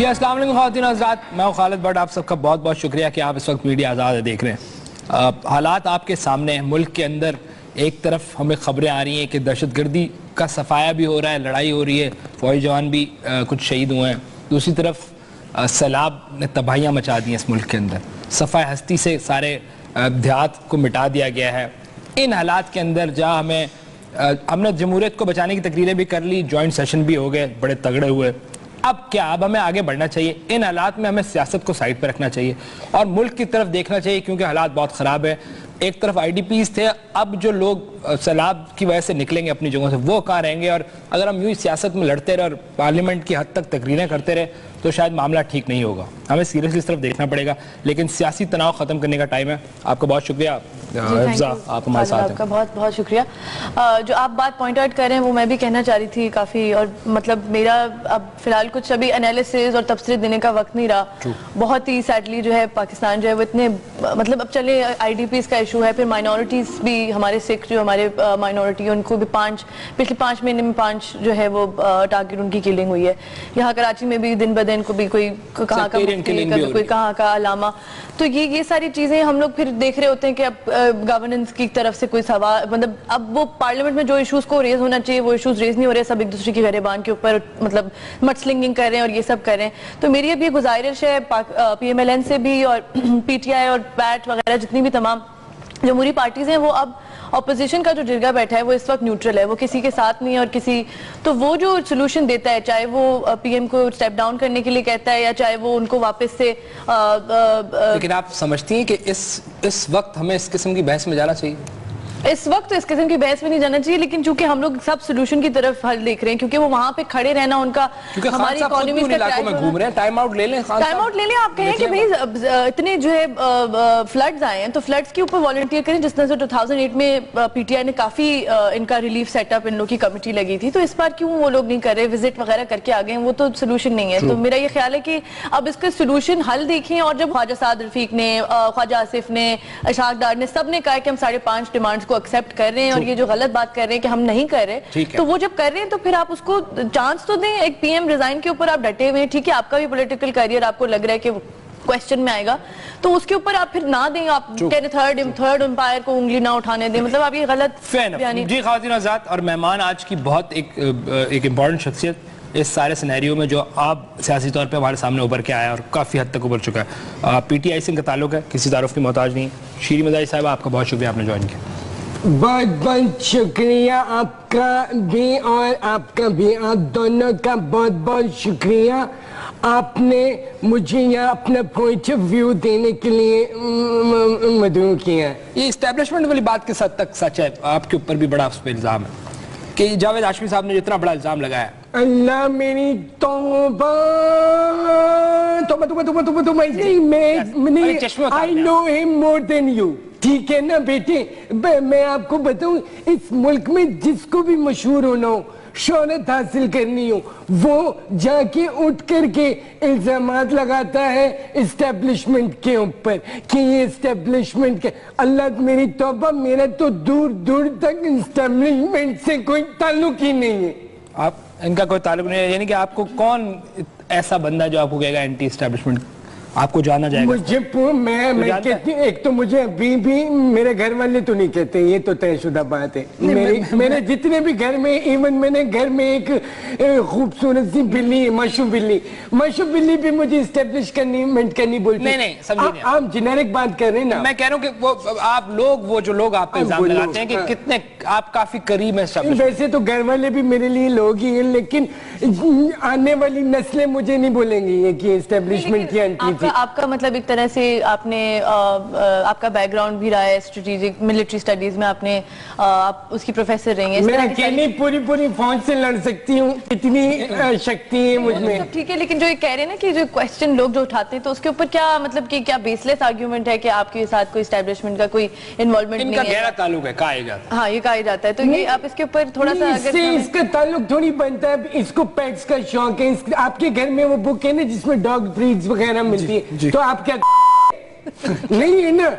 جی السلام علیکم خواتین حضرات، میں خالد بٹ، آپ سب کا بہت بہت شکریہ کہ آپ اس وقت میڈیا آزاد دیکھ رہے ہیں۔ حالات آپ کے سامنے ہیں۔ ملک کے اندر ایک طرف ہمیں خبریں آ رہی ہیں کہ دہشت گردی کا صفایا بھی ہو رہا ہے، لڑائی ہو رہی ہے، فوجی جوان بھی کچھ شہید ہوئے ہیں۔ دوسری طرف سیلاب نے تباہیاں مچا دی ہیں اس ملک کے اندر، صفحہ ہستی سے سارے دیہات کو مٹا دیا گیا ہے۔ ان حالات کے اندر جہاں ہم نے جمہوریت کو بچانے کی تقریریں بھی کر لی، جوائنٹ سیشن بھی ہو گئے، بڑے تگڑے ہوئے، اب کیا؟ اب ہمیں آگے بڑھنا چاہیے۔ ان حالات میں ہمیں سیاست کو سائڈ پہ رکھنا چاہیے اور ملک کی طرف دیکھنا چاہیے، کیونکہ حالات بہت خراب ہیں۔ ایک طرف آئی ڈی پیز تھے، اب جو لوگ سیلاب کی وجہ سے نکلیں گے اپنی جگہوں سے وہ کہاں رہیں گے؟ اور اگر ہم یوں ہی سیاست میں لڑتے رہے اور پارلیمنٹ کی حد تک تقریریں کرتے رہے تو شاید معاملہ ٹھیک نہیں ہوگا۔ ہمیں سیریسلی اس طرف دیکھنا پڑے گا، لیکن سیاسی تناؤ ختم کرنے کا ٹائم ہے۔ آپ کا بہت شکریہ حفظہ، آپ ہمارے ساتھ ہیں۔ آپ کا بہت بہت شکریہ۔ جو آپ بات پوائنٹ آؤٹ کر رہے ہیں وہ میں بھی کہنا چاہ رہی تھی کافی، اور مطلب میرا اب فی الحال کچھ ابھی انالیسز اور تبصرے دینے کا وقت نہیں رہا۔ بہت ہی سیڈلی جو ہے پاکستان جو ہے وہ اتنے مطلب اب چلے آئی ڈی پیز کا ایشو ہے، پھر مائنورٹیز بھی، ہمارے سکھ جو ہمارے مائنورٹی ان کو بھی پچھلے 5 مہینے میں 5 جو ہے وہ ٹارگٹ ان کی کلنگ ہوئی ہے۔ یہاں کراچی میں بھی دن بدن کو بھی کوئی کہاں کا مفتی، کوئی کہاں کا علامہ، تو یہ ساری چیزیں ہم لوگ پھر دیکھ رہے ہوتے ہیں کہ اب گورننس کی طرف سے کوئی سوال، مطلب اب وہ پارلیمنٹ میں جو ایشوز کو ریز ہونا چاہیے وہ ایشوز ریز نہیں ہو رہے، سب ایک دوسرے کی گریبان کے اوپر مطلب مڈسلنگنگ کر رہے ہیں اور یہ سب کر رہے ہیں۔ تو میری اب یہ گزارش ہے پی ایم ایل این سے بھی اور پی ٹی آئی اور پیٹ وغیرہ جتنی بھی تمام جمہوری پارٹیز ہیں، وہ اب اپوزیشن کا جو جرگہ بیٹھا ہے وہ اس وقت نیوٹرل ہے، وہ کسی کے ساتھ نہیں ہے اور کسی تو وہ جو سلوشن دیتا ہے، چاہے وہ پی ایم کو سٹیپ ڈاؤن کرنے کے لیے کہتا ہے یا چاہے وہ ان کو واپس سے لیکن آپ سمجھتی ہیں کہ اس وقت ہمیں اس قسم کی بحث میں جانا چاہیے؟ اس وقت اس قسم کی بحث میں نہیں جانا چاہیے، لیکن چونکہ ہم لوگ سب سلوشن کی طرف حل دیکھ رہے ہیں، کیونکہ وہ وہاں پہ کھڑے رہنا ان کا ہماری اکانومی کا علاقوں میں گھوم رہے ہیں۔ ٹائم آؤٹ لے لیں، ٹائم آؤٹ لے لیں۔ آپ کہیں کہ بھئی اتنے جو ہے فلڈز آئے ہیں تو فلڈز کے اوپر والنٹیئر کریں، جس طرح سے 2008 میں پی ٹی آئی نے کافی ان کا ریلیف سیٹ اپ، ان لوگ کی کمیٹی لگی تھی، تو اس بار کیوں وہ لوگ نہیں کر رہے، وزٹ وغیرہ کر کے آگئے ہیں، وہ تو سلوشن نہیں ہے۔ تو میرا یہ خیال ہے کہ اب اس کا سلوشن حل دیکھیں، اور جب خواجہ سعد رفیق نے، خواجہ آصف نے، اشاق ڈار نے، سب نے کہا کہ ہم 5.5 ڈیمانڈز کو ایکسیپٹ کر رہے ہیں اور یہ جو غلط بات کر رہے ہیں کہ ہم نہیں کر رہے، تو وہ جب کر رہے ہیں تو پھر آپ اس کو چانس تو دیں۔ ایک پی ایم ریزائن کے اوپر آپ ڈٹے ہوئے ہیں، ٹھیک ہے آپ کا بھی پولیٹیکل کیریئر آپ کو لگ رہا ہے کہ کوسچن میں آئے گا، تو اس کے اوپر آپ پھر نہ دیں، آپ تھرڈ امپائر کو انگلی نہ اٹھانے دیں، مطلب آپ یہ غلط جی خواتین حضرات اور مہمان، آج کی بہت ایک امپورٹنٹ شخصیت اس سارے سینیریو میں جو آپ سیاسی طور پہ ہمارے سامنے ابھر کے آیا اور کافی حد تک ابھر چکا ہے، پی ٹی آئی سے ان کا تعلق ہے، کسی تعارف کی محتاج نہیں۔ شیریں مزاری صاحبہ، آپ کا بہت شکریہ، آپ نے جوائن کیا۔ بہت بہت شکریہ آپ کا بھی اور آپ کا بھی، آپ دونوں کا بہت بہت شکریہ۔ آپ نے مجھے یہاں اپنا پوائنٹ آف ویو دینے کے لیے مدعو کیا۔ یہ اسٹیبلشمنٹ والی بات کس حد تک سچ ہے؟ آپ کے اوپر بھی بڑا اس پہ الزام ہے کہ جاوید ہاشمی صاحب نے جتنا بڑا الزام لگایا ہے۔ اللہ میری توبہ I know him more than you، ٹھیک ہے نا بیٹے؟ میں آپ کو بتاؤں، اس ملک میں جس کو بھی مشہور ہونا ہو، شہرت حاصل کرنی ہو، وہ جا کے اٹھ کر کے الزامات لگاتا ہے اسٹیبلشمنٹ کے اوپر کہ یہ اسٹیبلشمنٹ کے۔ اللہ میری توبہ، میرا تو دور دور تک اسٹیبلشمنٹ سے کوئی تعلق ہی نہیں ہے۔ آپ ان کا کوئی تعلق نہیں ہے، یعنی کہ آپ کو کون ایسا بندہ جو آپ کو کہے گا اینٹی اسٹیبلشمنٹ؟ آپ کو جانا جائے گا؟ میں کہتی ہوں، ایک تو مجھے ابھی بھی میرے گھر والے تو نہیں کہتے، یہ تو طے شدہ بات ہے۔ میرے جتنے بھی گھر میں، ایون میں نے گھر میں ایک خوبصورت سی بلی ہے، مشو بلی بھی مجھے اسٹیبلش کرنی بولتی۔ نہیں سمجھے نہیں، آپ جنرک بات کر رہے ہیں نا۔ میں کہہ رہا ہوں کہ وہ آپ لوگ، وہ جو لوگ آپ پہ الزام لگاتے ہیں کہ کتنے آپ کافی قریب ہیں۔ ویسے تو گھر والے بھی میرے لیے لوگ ہی ہیں، لیکن آنے والی نسلیں مجھے نہیں بولیں گی یہ کہ اسٹیبلشمنٹ کی انٹی تھی۔ آپ کا مطلب ایک طرح سے آپ نے آپ کا بیک گراؤنڈ بھی رہا ہے اسٹریٹجک ملٹری سٹڈیز میں، آپ اس کی پروفیسر رہی ہیں۔ میں اکیلی پوری فوج سے لڑ سکتی ہوں، اتنی شکتی ہے مجھ میں۔ ٹھیک ہے، لیکن جو یہ کہہ رہے ہیں نا کہ جو کوسچن لوگ جو اٹھاتے ہیں تو اس کے اوپر کیا مطلب کہ کیا بیس لیس آرگیومنٹ ہے کہ آپ کے ساتھ کوئی اسٹیبلشمنٹ کا کوئی انوالومنٹ نہیں ہے؟ ان کا گہرا تعلق ہے، کہا جاتا ہے۔ ہاں یہ کہا جاتا ہے، تو یہ آپ اس کے اوپر تھوڑا سا اس کا تعلق تھوڑی بنتا ہے۔ اس کو پیٹس کا شوق ہے، آپ کے گھر میں وہ بک ہے نا جس میں ڈاگ بریڈز وغیرہ ملتی ہے، تو آپ کیا نہیں ہے نا؟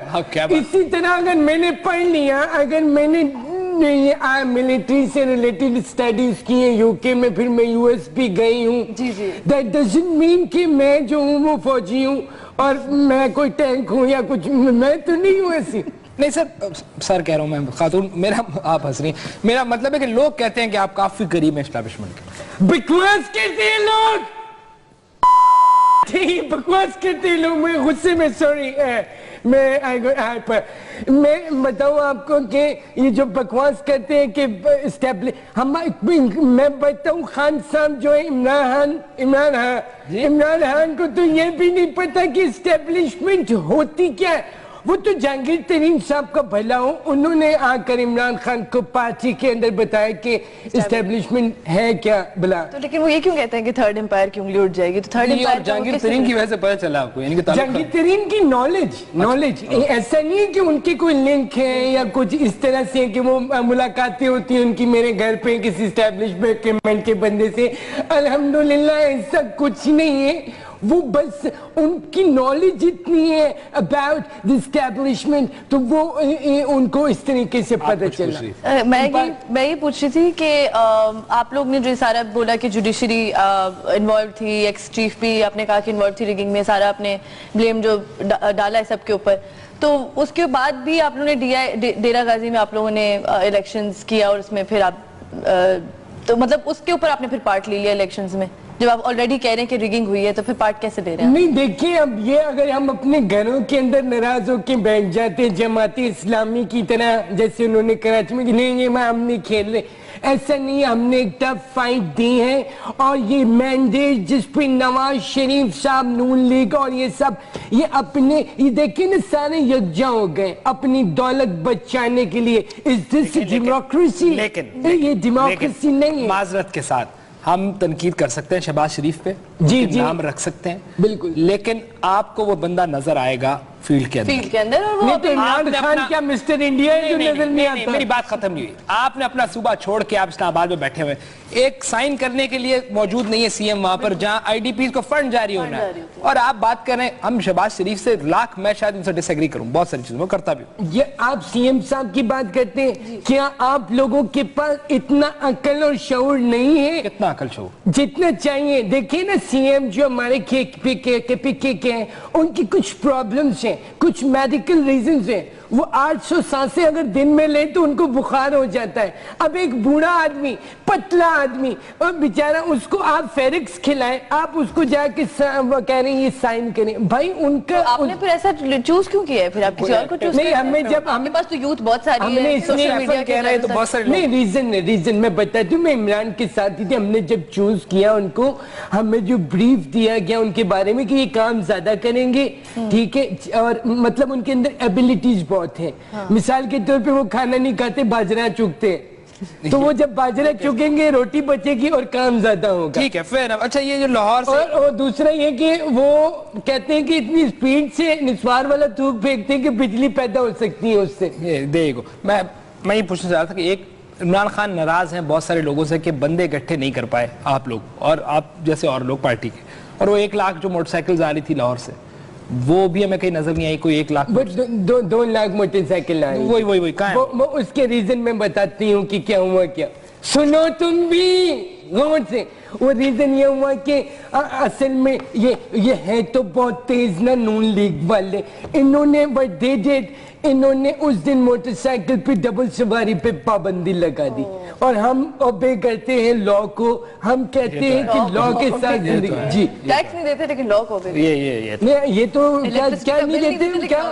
اسی طرح اگر میں نے پڑھ لیا، اگر میں نے نہیں ملٹری سے ریلیٹڈ اسٹڈیز کی ہیں UK میں, پھر میں US بھی گئی ہوں. That doesn't mean کہ میں جو ہوں وہ فوجی ہوں اور میں کوئی ٹینک ہوں یا کچھ, میں تو نہیں ہوں ایسی. نہیں سر کہہ رہا ہوں میں خاتون, میرا آپ ہنس رہی ہیں, میرا مطلب ہے کہ لوگ کہتے ہیں کہ آپ کافی قریب ہیں اسٹیبلشمنٹ کے. بکواس کرتے ہیں لوگ, بکواس کرتے ہیں لوگ. میں غصے میں سوری, میں بتاؤں آپ کو کہ یہ جو بکواس کرتے ہیں کہ میں بتاؤں خان صاحب جو ہے عمران خان کو تو یہ بھی نہیں پتا کہ اسٹیبلشمنٹ ہوتی کیا ہے. وہ تو جہانگیر ترین صاحب کا بھلا ہوں, انہوں نے آ کر عمران خان کو پارٹی کے اندر بتایا کہ اسٹیبلشمنٹ ہے کیا بلا. تو لیکن وہ یہ کیوں کہتے ہیں کہ تھرڈ امپائر کی انگلی اٹھ جائے گی؟ تو تھرڈ امپائر جہانگیر ترین کی وجہ سے پتہ چلا آپ کو, یعنی کہ جہانگیر ترین کی نالج ایسا نہیں ہے کہ ان کے کوئی لنک ہے یا کچھ اس طرح سے کہ وہ ملاقاتیں ہوتی ہیں ان کی میرے گھر پہ کسی اسٹیبلشمنٹ کے بندے سے. الحمدللہ ایسا کچھ نہیں ہے, وہ بس ان کی نالج اتنی ہے about the establishment, تو وہ ان کو اس طریقے سے پتہ چلا. میں یہ پوچھ رہی تھی کہ آپ لوگ نے جو سارا بولا کہ جوڈیشری انوالو تھی, ایکس چیف بھی آپ نے کہا کہ انوالو تھی ریگنگ میں, سارا آپ نے بلیم جو ڈالا ہے سب کے اوپر, تو اس کے بعد بھی آپ لوگوں نے ڈیرہ غازی میں آپ لوگوں نے الیکشنز کیا اور اس میں پھر آپ تو مطلب اس کے اوپر آپ نے پھر پارٹ لے لیا الیکشنز میں, جب آپ آلریڈی کہہ رہے ہیں کہ ریگنگ ہوئی ہے تو پھر پارٹ کیسے لے رہے ہیں؟ نہیں دیکھیں, اب یہ اگر ہم اپنے گھروں کے اندر ناراض ہو کے بیٹھ جاتے جماعت اسلامی کی طرح, جیسے انہوں نے کراچی میں کہ نہیں یہ ہم نہیں کھیل رہے, ایسا نہیں. ہم نے ایک ٹف فائٹ دی ہے اور یہ مینڈیٹ جس پہ نواز شریف صاحب, نون لیگ اور یہ سب یہ اپنے یہ دیکھیں نا سارے یکجا ہو گئے اپنی دولت بچانے کے لیے. Is this democracy? یہ ڈیموکریسی نہیں ہے. معذرت کے ساتھ ہم تنقید کر سکتے ہیں شہباز شریف پہ, نام رکھ سکتے ہیں بالکل, لیکن آپ کو وہ بندہ نظر آئے گا فیلڈ کے اندر. اور وہ عمران خان کیا مسٹر انڈیا ہے جو نظر نہیں آتا؟ میری بات ختم نہیں ہوئی. آپ نے اپنا صوبہ چھوڑ کے آپ اسلام آباد میں بیٹھے ہوئے, ایک سائن کرنے کے لیے موجود نہیں ہے سی ایم وہاں پر جہاں آئی ڈی پیز کو فنڈ جاری ہونا ہے, اور آپ بات کر رہے ہیں. ہم شہباز شریف سے لاکھ, میں شاید ان سے ڈس ایگری کروں بہت ساری چیزوں میں, کرتا بھی ہوں. یہ آپ سی ایم صاحب کی بات کرتے ہیں, کیا آپ لوگوں کے پاس اتنا عقل اور شعور نہیں ہے؟ کتنا عقل شعور جتنا چاہیے. دیکھیں نا سی ایم جو ہمارے کے ہیں ان کی کچھ پرابلمز ہیں, کچھ میڈیکل ریزنز ہیں. وہ 800 سانسیں اگر دن میں لے تو ان کو بخار ہو جاتا ہے. اب ایک بوڑھا آدمی, پتلا آدمی, اور بیچارہ اس کو آپ فیرکس کھلائیں, آپ اس کو جا کے کہہ رہے ہیں یہ سائن کریں. بھائی ان کا آپ نے پھر ایسا چوز کیوں کیا ہے؟ پھر آپ کسی اور کو چوز نہیں, ہمیں جب ہمیں پاس تو یوتھ بہت ساری ہے, سوشل میڈیا کہہ رہے ہیں تو بہت سارے نہیں. ریزن میں بتاتی ہوں, میں عمران کے ساتھ ہی تھی. ہم نے جب چوز کیا ان کو, ہمیں جو بریف دیا گیا ان کے بارے میں کہ یہ کام زیادہ کریں گے, ٹھیک ہے, اور مطلب ان کے اندر ایبیلٹیز بہت ہیں. مثال کے طور پہ وہ کھانا نہیں کھاتے, باجرہ چکتے, تو وہ جب باجرہ چکیں گے روٹی بچے گی اور کام زیادہ ہوگا. ٹھیک ہے فیر. اچھا یہ جو لاہور سے, اور دوسرا یہ کہ وہ کہتے ہیں کہ اتنی سپیڈ سے نسوار والا تھوک پھینکتے ہیں کہ بجلی پیدا ہو سکتی ہے اس سے. دیکھو میں یہ پوچھنا چاہ رہا تھا کہ ایک عمران خان ناراض ہیں بہت سارے لوگوں سے کہ بندے گٹھے نہیں کر پائے آپ لوگ اور آپ جیسے اور لوگ پارٹی کے, اور وہ 1 لاکھ جو موٹر سائیکلز آ رہی تھی لاہور سے وہ بھی ہمیں کہیں نظر نہیں آئی. کوئی 1 لاکھ 2 لاکھ موٹر سائیکل آئی, وہی وہ اس کے ریزن میں بتاتی ہوں کہ کیا ہوا. کیا سنو تم بھی غور سے. وہ ریزن یہ ہوا کہ اصل میں یہ ہے تو بہت تیز نا نون لیگ والے, انہوں نے اس دن موٹر سائیکل پہ ڈبل سواری پہ پابندی لگا دی, اور ہم اوبے کرتے ہیں لا کو. ہم کہتے ہیں کہ لا کے ساتھ زندگی. جی ٹیکس نہیں دیتے لیکن لا کو یہ تو کیا نہیں دیتے کیا.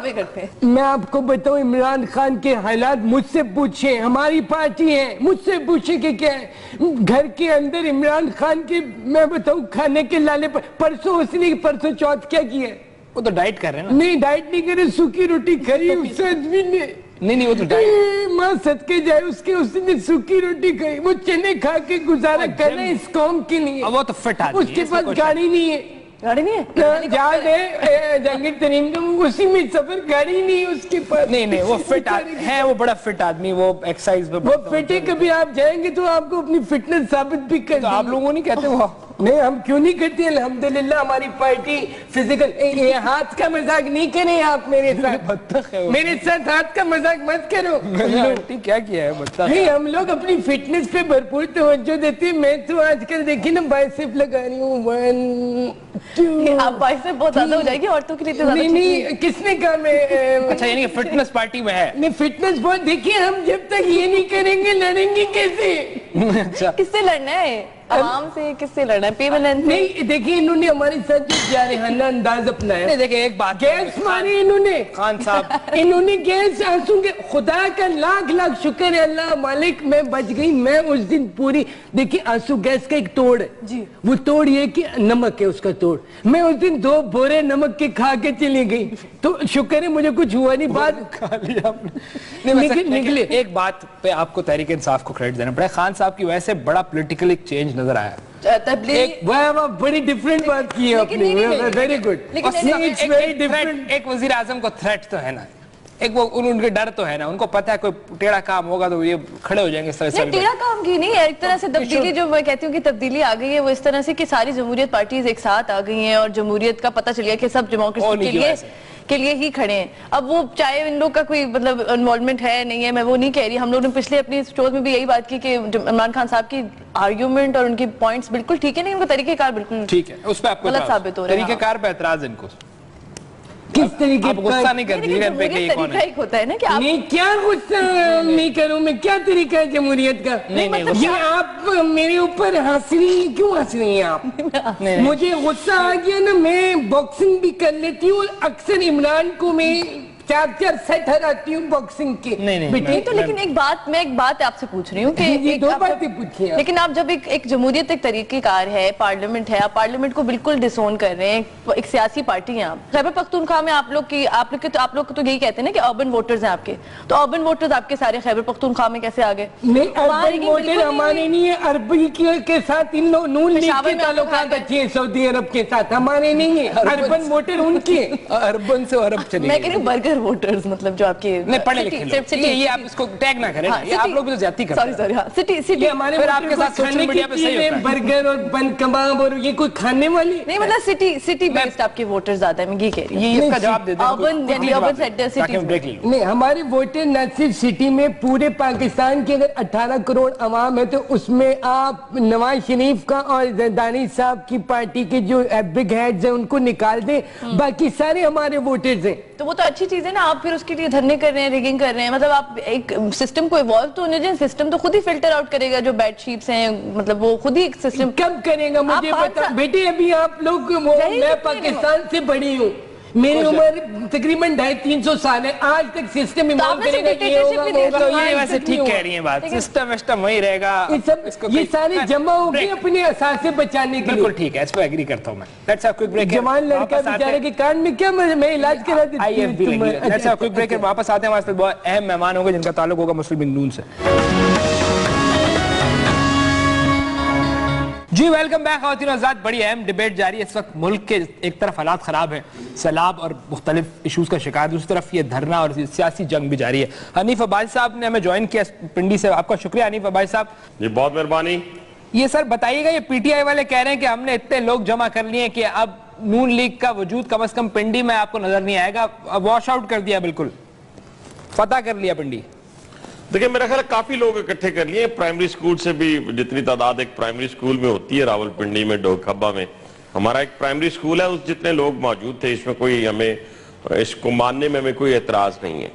میں آپ کو بتاؤں, عمران خان کے حالات مجھ سے پوچھیں, ہماری پارٹی ہے, مجھ سے پوچھیں کہ کیا ہے گھر کے اندر عمران خان کے. میں بتاؤں کھانے کے لالے پرسوں اس نے پرسوں چوتھ کیا کیا ہے, وہ تو ڈائٹ کر رہے ہیں نا. نہیں ڈائٹ نہیں کر رہے, سوکھی روٹی کھائی اس آدمی نے. نہیں وہ تو ڈائٹ, ماں صدقے جائے اس نے سوکھی روٹی کھائی. وہ چنے کھا کے گزارا کر رہے ہیں اس قوم کے لیے. وہ تو فٹ آدمی ہے, اس کے پاس گاڑی نہیں ہے. گاڑی نہیں ہے, یاد ہے جہانگیر ترین کا اسی میں سفر, گاڑی نہیں ہے اس کے پاس. نہیں وہ فٹ ہے, وہ بڑا فٹ آدمی, وہ ایکسرسائز وہ فٹ ہے. کبھی آپ جائیں گے تو آپ کو اپنی فٹنس ثابت بھی کر. آپ لوگوں نہیں کہتے وہ نہیں ہم کیوں نہیں کرتے, الحمدللہ ہماری پارٹی فزیکل. یہ ہاتھ کا مذاق نہیں کریں آپ میرے ساتھ, میرے ساتھ ہاتھ کا مذاق مت کرو. کیا کیا ہے نہیں ہم لوگ اپنی فٹنس پہ بھرپور توجہ دیتے ہیں. میں تو آج کل دیکھیں نا بائسپ لگا رہی ہوں, 1 2. آپ بائسپ بہت زیادہ ہو جائے گی عورتوں کے لیے. نہیں کس نے کہا میں, اچھا یعنی فٹنس پارٹی میں ہے. نہیں فٹنس بہت, دیکھیے ہم جب تک یہ نہیں کریں گے لڑیں گے کیسے؟ کس سے لڑنا ہے, عوام سے کس سے لڑنا ہے, پیمنٹ سے؟ نہیں دیکھیے انہوں نے ہمارے ساتھ جو جارحانہ انداز اپنایا. نہیں دیکھیں ایک بات, گیس ماری انہوں نے, خان صاحب انہوں نے گیس آنسوں کے, خدا کا لاکھ لاکھ شکر ہے اللہ مالک میں بچ گئی. میں اس دن پوری, دیکھیے آنسو گیس کا ایک توڑ ہے جی, وہ توڑ یہ کہ نمک ہے اس کا توڑ. میں اس دن 2 بورے نمک کے کھا کے چلی گئی, تو شکر ہے مجھے کچھ ہوا نہیں. بات کھا لیا آپ نے. نکلے ایک بات پہ آپ کو تحریک انصاف کو کریڈٹ دینا پڑے, خان صاحب کی وجہ سے بڑا پولیٹیکل ایک چینج نظر آیا. بڑی ڈیفرنٹ بات کی ہے آپ نے, ویری گڈ. ایک وزیر اعظم کو تھریٹ تو ہے نا, ایک وہ ان کے ڈر تو ہے نا, ان کو پتا ہے کوئی ٹیڑھا کام ہوگا تو یہ کھڑے ہو جائیں گے اس طرح سے. ٹیڑھا کام کی نہیں ہے, ایک طرح سے تبدیلی جو میں کہتی ہوں کہ تبدیلی آ گئی ہے وہ اس طرح سے کہ ساری جمہوریت پارٹیز ایک ساتھ آ گئی ہیں اور جمہوریت کا پتہ چل گیا کہ سب ڈیموکریسی کے لیے ہی کھڑے ہیں. اب وہ چاہے ان لوگ کا کوئی مطلب انوالومنٹ ہے نہیں ہے, میں وہ نہیں کہہ رہی. ہم لوگ نے پچھلے اپنی شوز میں بھی یہی بات کی کہ عمران خان صاحب کی آرگیومنٹ اور ان کی پوائنٹس بالکل ٹھیک ہے, نہیں ان کا طریقہ کار بالکل ٹھیک ہے, اس پہ آپ کو غلط ثابت ہو رہا ہے. طریقہ کار پہ اعتراض ہے ان کو. کس طریقے آپ غصہ نہیں کرتی پہ کہ یہ کون ہے. ایک ہوتا ہے نا کہ آپ نہیں کیا غصہ نہیں کروں میں, کیا طریقہ ہے جمہوریت کا؟ یہ آپ میرے اوپر ہنس رہی ہیں, کیوں ہنس رہی ہیں آپ؟ مجھے غصہ آ گیا نا, میں باکسنگ بھی کر لیتی ہوں, اکثر عمران کو میں 4 سیٹ ہراتی ہوں باکسنگ کے. نہیں تو لیکن میں ایک بات آپ سے پوچھ رہی ہوں کہ یہ 2 باتیں پوچھی ہیں, لیکن آپ جب ایک جمہوریت ایک طریقہ کار ہے, پارلیمنٹ ہے, آپ پارلیمنٹ کو بالکل ڈسون کر رہے ہیں, ایک سیاسی پارٹی ہیں آپ. خیبر پختونخوا میں آپ لوگ تو یہی کہتے ہیں نا کہ اربن ووٹرز ہیں آپ کے, تو اربن ووٹرز آپ کے سارے خیبر پختونخوا میں کیسے آگے؟ نہیں اربن ووٹر ہمارے نہیں ہے, عربی کے ساتھ ان لوگ نون لیگ کے تعلقات اچھے ہیں سعودی عرب کے ساتھ, ہمارے نہیں ہیں. اربن ووٹر ان کے, اربن سے عرب چلی. میں کہہ رہی ہوں برگر ووٹرز, مطلب جو آپ کے پڑھے لکھے لوگ, یہ آپ اس کو ٹیگ نہ کریں, یہ آپ لوگ بھی تو زیادتی کرتے ہیں. سوری ہاں, سٹی ہمارے پھر آپ کے ساتھ سوشل میڈیا پہ صحیح ہوتا ہے برگر اور بن کباب اور یہ کوئی کھانے والی نہیں, مطلب سٹی بیسڈ آپ کے ووٹر زیادہ ہے, میں یہ کہہ رہی ہوں. یہ اس کا جواب دے دیں اربن یعنی اربن سینٹر سٹی نہیں, ہمارے ووٹر نہ صرف سٹی میں, پورے پاکستان کے اگر 18 کروڑ عوام ہے تو اس میں آپ نواز شریف کا اور دانش صاحب کی پارٹی کے جو بگ ہیڈز ہیں ان کو نکال دیں, باقی سارے ہمارے ووٹرز ہیں. تو وہ تو اچھی چیز ہے نا, آپ پھر اس کے لیے دھرنے کر رہے ہیں, ریگنگ کر رہے ہیں, مطلب آپ ایک سسٹم کو ایوالو تو ہونے دیں. سسٹم تو خود ہی فلٹر آؤٹ کرے گا جو بیڈ شیپس ہیں, مطلب وہ خود ہی ایک سسٹم کب کرے گا مجھے بتا بیٹے. ابھی آپ لوگ, میں پاکستان سے بڑی ہوں, میری عمر تقریباً 250-300 سال ہے, آج تک سسٹم ایوالو کرے گا, یہ ہوگا. یہ ویسے ٹھیک کہہ رہی ہیں بات, سسٹم وہی رہے گا. یہ سارے جمع ہو گئے اپنے اثاثے بچانے کے لیے. بالکل ٹھیک ہے, اس پہ ایگری کرتا ہوں میں. Let's have quick break. جوان لڑکا بیچارے کے کان میں کیا, میں علاج کرا دیتی ہوں. لیٹس ہیو کوئک بریک, واپس آتے ہیں. ہمارے ساتھ بہت اہم مہمان ہوں گے جن کا تعلق ہوگا مسلم لیگ نون سے. جی ویلکم بیک خواتین و حضرات. بڑی اہم ڈیبیٹ جاری ہے اس وقت. ملک کے ایک طرف حالات خراب ہیں, سیلاب اور مختلف ایشوز کا شکار, دوسری طرف یہ دھرنا اور سیاسی جنگ بھی جاری ہے. حنیف عباسی صاحب نے ہمیں جوائن کیا پنڈی سے, آپ کا شکریہ حنیف عباسی صاحب. جی بہت مہربانی. یہ سر بتائیے گا, یہ پی ٹی آئی والے کہہ رہے ہیں کہ ہم نے اتنے لوگ جمع کر لیے کہ اب نون لیگ کا وجود کم از کم پنڈی میں آپ کو نظر نہیں آئے گا, واش آؤٹ کر دیا, بالکل فتح کر لیا پنڈی. دیکھیں میرا خیال ہے کافی لوگ اکٹھے کر لیے, پرائمری سکول سے بھی جتنی تعداد ایک پرائمری سکول میں ہوتی ہے راول پنڈی میں, ڈوگ کھبا میں ہمارا ایک پرائمری سکول ہے, اس جتنے لوگ موجود تھے, اس میں کوئی ہمیں اس کو ماننے میں ہمیں کوئی اعتراض نہیں ہے.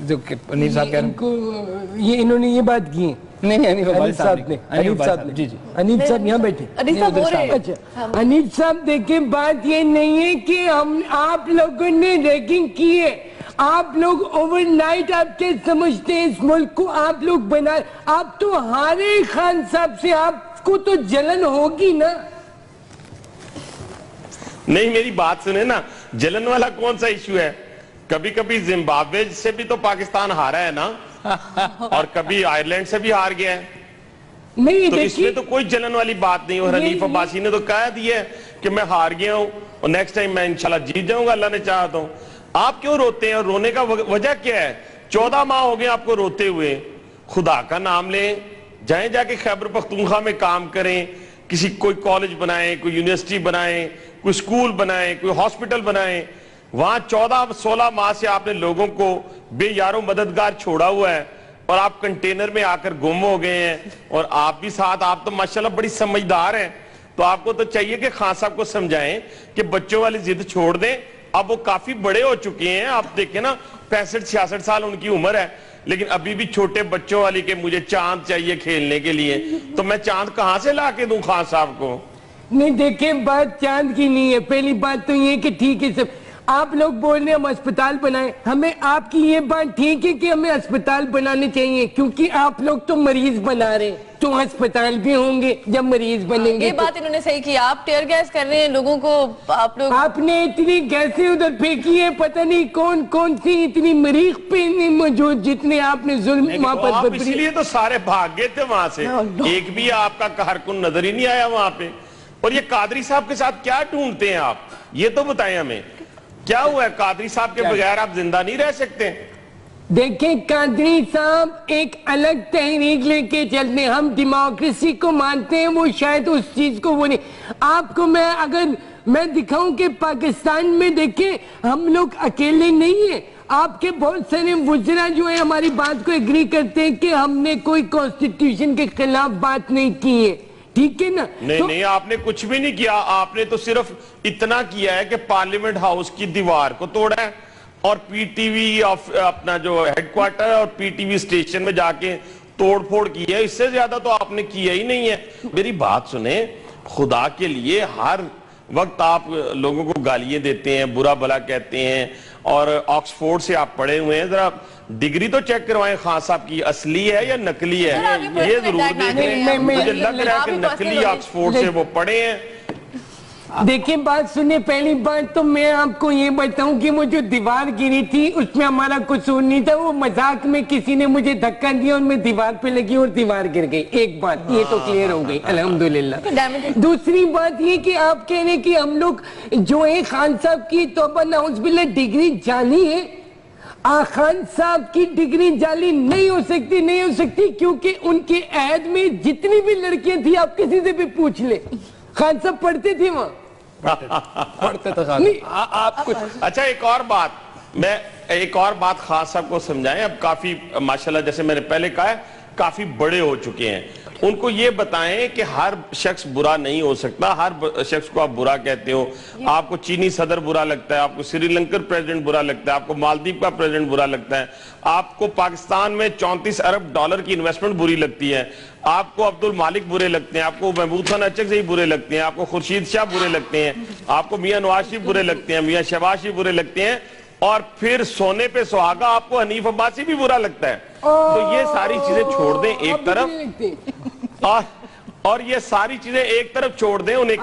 جو حنیف صاحب کہہ رہے ہیں, یہ انہوں نے یہ بات کی نہیں حنیف صاحب نے, جی جی حنیف صاحب یہاں بیٹھے. اچھا حنیف صاحب دیکھیں, بات یہ نہیں ہے کہ آپ لوگوں نے ریگنگ کی ہے, آپ لوگ اوور نائٹ آپ کے سمجھتے ہیں اس ملک کو, آپ لوگ بنا, آپ تو ہارے خان صاحب سے, آپ کو تو جلن ہوگی نا. نہیں میری بات سنیں نا, جلن والا کون سا ایشو ہے؟ کبھی کبھی زمبابوے سے بھی تو پاکستان ہارا ہے نا, اور کبھی آئرلینڈ سے بھی ہار گیا ہے, تو اس میں تو کوئی جلن والی بات نہیں. اور حنیف عباسی نے تو کہہ دیا ہے کہ میں ہار گیا ہوں اور نیکسٹ ٹائم میں انشاءاللہ جیت جاؤں گا, اللہ نے چاہا تو. آپ کیوں روتے ہیں, اور رونے کا وجہ کیا ہے؟ 14 ماہ ہو گئے آپ کو روتے ہوئے. خدا کا نام لیں, جائیں جا کے خیبر پختونخوا میں کام کریں, کسی کوئی کالج بنائیں, کوئی یونیورسٹی بنائیں, کوئی سکول بنائیں, کوئی ہاسپٹل بنائیں. وہاں 14-16 ماہ سے آپ نے لوگوں کو بے یارو مددگار چھوڑا ہوا ہے اور آپ کنٹینر میں آ کر گم ہو گئے ہیں. اور آپ بھی ساتھ, آپ تو ماشاءاللہ بڑی سمجھدار ہیں, تو آپ کو تو چاہیے کہ خان صاحب کو سمجھائیں کہ بچوں والی ضد چھوڑ دیں. اب وہ کافی بڑے ہو چکے ہیں, آپ دیکھیں نا 65-66 سال ان کی عمر ہے, لیکن ابھی بھی چھوٹے بچوں والی کہ مجھے چاند چاہیے کھیلنے کے لیے. تو میں چاند کہاں سے لا کے دوں خان صاحب کو؟ نہیں دیکھیں, بات چاند کی نہیں ہے. پہلی بات تو یہ کہ ٹھیک ہے سب آپ لوگ بول رہے ہیں ہم اسپتال بنائیں, ہمیں آپ کی یہ بات ٹھیک ہے کہ ہمیں اسپتال بنانے چاہیے, کیونکہ آپ لوگ تو مریض بنا رہے ہیں, تو اسپتال بھی ہوں گے جب مریض بنیں گے. یہ بات انہوں نے صحیح کی, آپ ٹیئر گیس کر رہے ہیں لوگوں کو, آپ نے اتنی گیسیں ادھر پھینکی ہے, پتہ نہیں کون کون سی اتنی مریخ پہ موجود جتنے آپ نے ظلم وہاں پر. اسی لیے تو سارے بھاگ گئے تھے وہاں سے, ایک بھی آپ کا کارکن نظر ہی نہیں آیا وہاں پہ. اور یہ قادری صاحب کے ساتھ کیا ڈھونڈتے ہیں آپ, یہ تو بتائیں ہمیں کیا ہوا ہے؟ قادری صاحب کے بغیر آپ زندہ نہیں رہ سکتے. دیکھیں قادری صاحب ایک الگ تحریک لے کے چلتے ہیں, ہم ڈیموکریسی کو مانتے ہیں, وہ شاید اس چیز کو وہ نہیں. آپ کو میں دکھاؤں کہ پاکستان میں دیکھیں ہم لوگ اکیلے نہیں ہیں, آپ کے بہت سارے وزراء جو ہیں ہماری بات کو ایگری کرتے ہیں کہ ہم نے کوئی کانسٹیٹیوشن کے خلاف بات نہیں کی ہے, ٹھیک ہے نا. نہیں آپ نے کچھ بھی نہیں کیا, آپ نے تو صرف اتنا کیا ہے کہ پارلیمنٹ ہاؤس کی دیوار کو توڑا ہے اور پی ٹی وی اپنا جو ہیڈ کوارٹر ہے اور پی ٹی وی اسٹیشن میں جا کے توڑ پھوڑ کی ہے, اس سے زیادہ تو آپ نے کیا ہی نہیں ہے. میری بات سنیں, خدا کے لیے ہر وقت آپ لوگوں کو گالیاں دیتے ہیں, برا بھلا کہتے ہیں, اور آکسفورڈ سے آپ پڑھے ہوئے ہیں, ذرا ڈگری تو چیک کروائیں خان صاحب کی, اصلی ہے یا نقلی ہے, یہ ضرور دیکھیں. مجھے لگ رہا ہے کہ نقلی آکسفورڈ سے وہ پڑھے ہیں. دیکھیں بات سنیں, پہلی بات تو میں آپ کو یہ بتاؤں کہ وہ جو دیوار گری تھی اس میں ہمارا قصور نہیں تھا, وہ مذاق میں کسی نے مجھے دھکا دیا اور میں دیوار پہ لگی اور دیوار گر گئی. ایک بات یہ تو کلیئر ہو گئی الحمدللہ. دوسری بات یہ کہ آپ کہہ رہے ہیں کہ ہم لوگ جو ہے خان صاحب کی توبہ نعوذ باللہ ڈگری جعلی ہے. خان صاحب کی ڈگری جعلی نہیں ہو سکتی کیونکہ ان کے عہد میں جتنی بھی لڑکیاں تھی آپ کسی سے بھی پوچھ لیں, خان صاحب پڑھتے تھے وہاں. اچھا ایک اور بات خان صاحب کو سمجھائیں. اب کافی ماشاءاللہ جیسے میں نے پہلے کہا ہے کافی بڑے ہو چکے ہیں, ان کو یہ بتائیں کہ ہر شخص برا نہیں ہو سکتا, ہر شخص کو آپ برا کہتے ہو. آپ کو چینی صدر برا لگتا ہے, آپ کو سری لنکن پریزیڈنٹ برا لگتا ہے, آپ کو مالدیپ کا پریزیڈنٹ برا لگتا ہے, آپ کو پاکستان میں 34 ارب ڈالر کی انویسٹمنٹ بری لگتی ہے, آپ کو عبد المالک برے لگتے ہیں, آپ کو محمود خان اچکزئی برے لگتے ہیں, آپ کو خورشید شاہ برے لگتے ہیں, آپ کو میاں نواز شریف برے لگتے ہیں, میاں شہباز شریف برے لگتے ہیں, اور پھر سونے پہ سہاگا آپ کو حنیف عباسی بھی برا لگتا ہے. تو یہ ساری چیزیں چھوڑ دیں ایک طرف, اور یہ ساری چیزیں ایک طرف چھوڑ دیں. انہیں